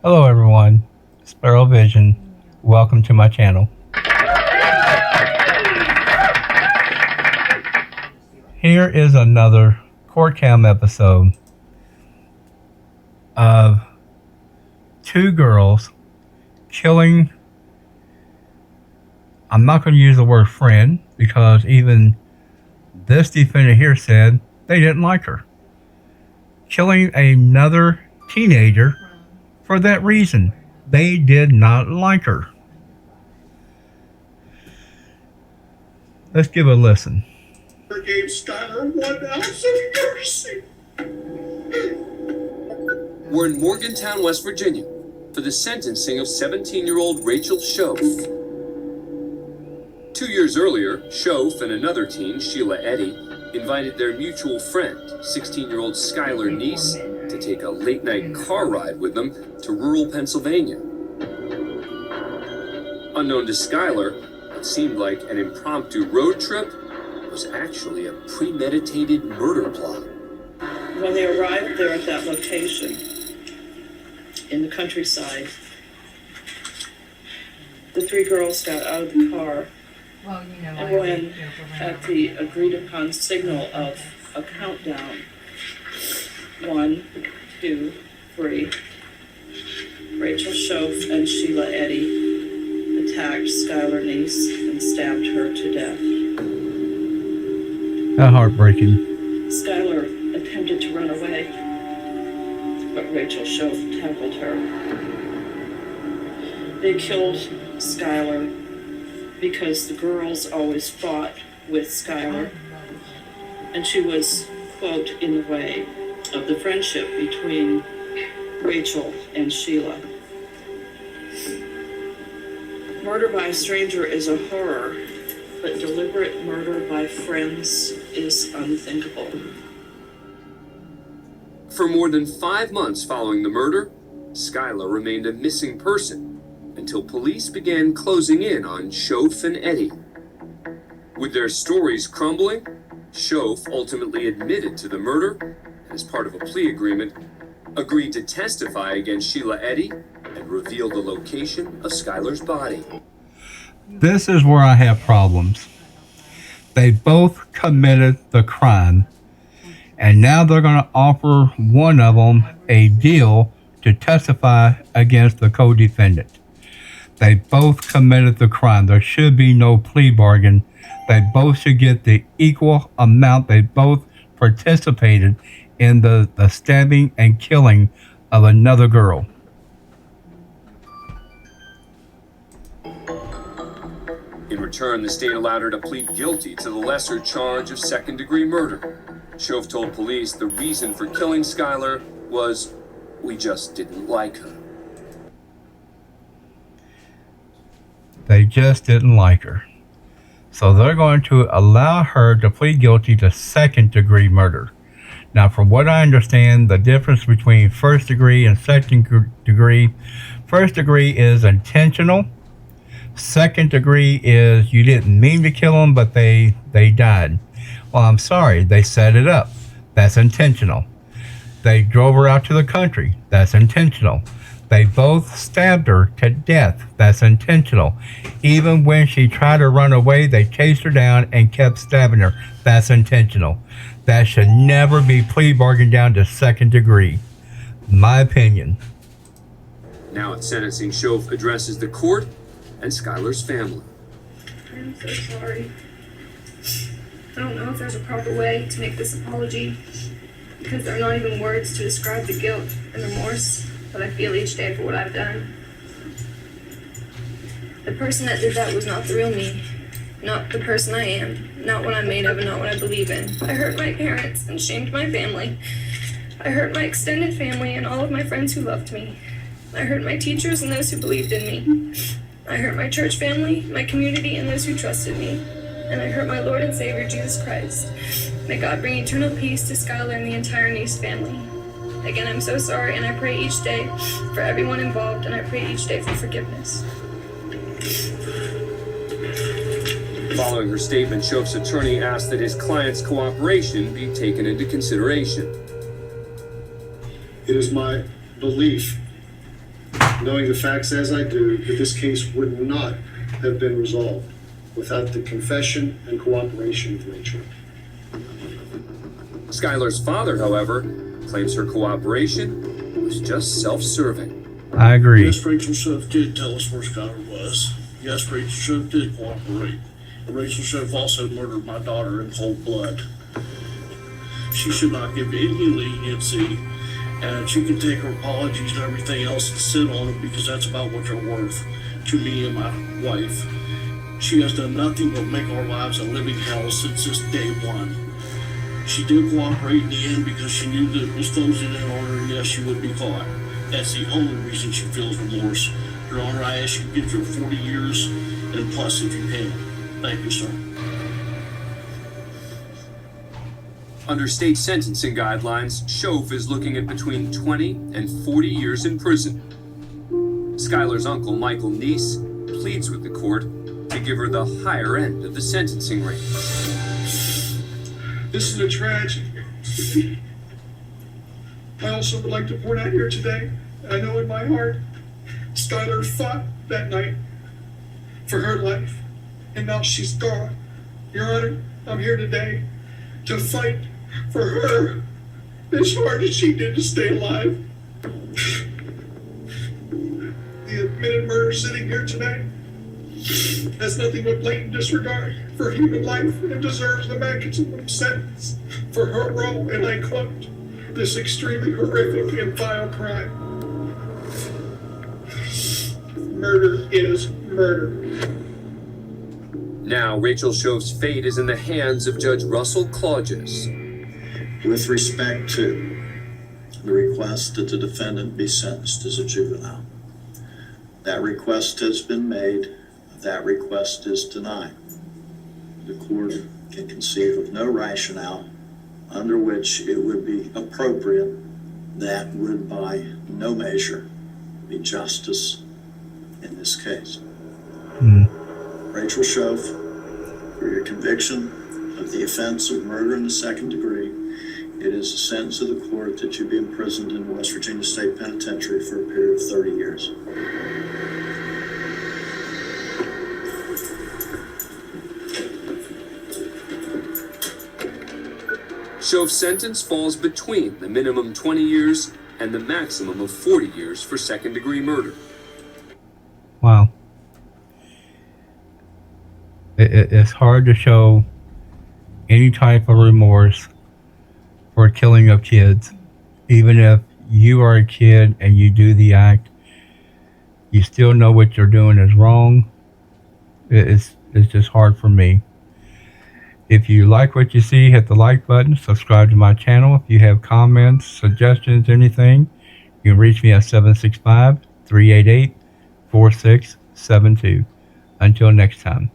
Hello everyone, Sparrow Vision. Welcome to my channel. Here is another court cam episode of two girls killing, I'm not going to use the word friend because even this defendant here said they didn't like her. Killing another teenager for that reason. They did not like her. Let's give it a listen. Gave Skylar 1 ounce of mercy. We're in Morgantown, West Virginia, for the sentencing of 17-year-old Rachel Shoaf. 2 years earlier, Shoaf and another teen, Sheila Eddy, invited their mutual friend, 16-year-old Skylar Neese, to take a late-night car ride with them to rural Pennsylvania. Unknown to Skylar, what seemed like an impromptu road trip was actually a premeditated murder plot. When they arrived there at that location in the countryside, the three girls got out of the car and when at the agreed upon signal of a countdown, 1, 2, 3, Rachel Shoaf and Sheila Eddy attacked Skylar Neese and stabbed her to death. How heartbreaking. Skylar attempted to run away, but Rachel Shoaf tackled her. They killed Skylar because the girls always fought with Skylar, and she was, quote, in the way of the friendship between Rachel and Sheila. Murder by a stranger is a horror, but deliberate murder by friends is unthinkable. For more than 5 months following the murder, Skylar remained a missing person until police began closing in on Shoaf and Eddy. With their stories crumbling, Shoaf ultimately admitted to the murder and, as part of a plea agreement, agreed to testify against Sheila Eddy and reveal the location of Skylar's body. This is where I have problems. They both committed the crime, and now they're going to offer one of them a deal to testify against the co-defendant. They both committed the crime. There should be no plea bargain. They both should get the equal amount. They both participated in the stabbing and killing of another girl. In return, the state allowed her to plead guilty to the lesser charge of second-degree murder. Shoaf told police the reason for killing Skylar was, "We just didn't like her." They just didn't like her. So they're going to allow her to plead guilty to second-degree murder. Now, from what I understand, the difference between first degree and second degree, first degree is intentional. Second degree is you didn't mean to kill them, but they died. Well, I'm sorry, they set it up. That's intentional. They drove her out to the country. That's intentional. They both stabbed her to death. That's intentional. Even when she tried to run away, they chased her down and kept stabbing her. That's intentional. That should never be plea bargained down to second degree. My opinion. Now at sentencing, Shoaf addresses the court and Skylar's family. I'm so sorry. I don't know if there's a proper way to make this apology because there are not even words to describe the guilt and remorse that I feel each day for what I've done. The person that did that was not the real me, not the person I am, not what I'm made of and not what I believe in. I hurt my parents and shamed my family. I hurt my extended family and all of my friends who loved me. I hurt my teachers and those who believed in me. I hurt my church family, my community, and those who trusted me. And I hurt my Lord and Savior, Jesus Christ. May God bring eternal peace to Skylar and the entire Neese family. Again, I'm so sorry, and I pray each day for everyone involved, and I pray each day for forgiveness. Following her statement, Shoaf's attorney asked that his client's cooperation be taken into consideration. It is my belief knowing the facts as I do, that this case would not have been resolved without the confession and cooperation of Rachel. Skylar's father, however, claims her cooperation was just self-serving. I agree. Yes, Rachel Shoaf did tell us where Skylar was. Yes, Rachel Shoaf did cooperate. And Rachel Shoaf also murdered my daughter in cold blood. She should not give any leniency, and she can take her apologies and everything else and sit on them because that's about what they're worth to me and my wife. She has done nothing but make our lives a living hell since this day one. She did cooperate in the end because she knew that it was closing in on her, and yes, she would be caught. That's the only reason she feels remorse. Your Honor, I ask you to give her 40 years and plus if you can. Thank you, sir. Under state sentencing guidelines, Shoaf is looking at between 20 and 40 years in prison. Skylar's uncle, Michael Neese, pleads with the court to give her the higher end of the sentencing range. This is a tragedy. I also would like to point out here today, I know in my heart, Skylar fought that night for her life, and now she's gone. Your Honor, I'm here today to fight for her as hard as she did to stay alive. The admitted murder sitting here tonight has nothing but blatant disregard for human life and deserves the maximum sentence for her role, and I quote, this extremely horrific and vile crime. Murder is murder. Now, Rachel Shoaf's fate is in the hands of Judge Russell Clauges. With respect to the request that the defendant be sentenced as a juvenile, that request has been made. That request is denied. The court can conceive of no rationale under which it would be appropriate that would by no measure be justice in this case. Rachel Shoaf, for your conviction of the offense of murder in the second degree, it is the sentence of the court that you be imprisoned in West Virginia State Penitentiary for a period of 30 years. Shoaf's sentence falls between the minimum 20 years and the maximum of 40 years for second-degree murder. Wow. It's hard to show any type of remorse for killing of kids. Even if you are a kid and you do the act, you still know what you're doing is wrong. It's just hard for me. If you like what you see, hit the like button, subscribe to my channel. If you have comments, suggestions, anything, you can reach me at 765-388-4672. Until next time.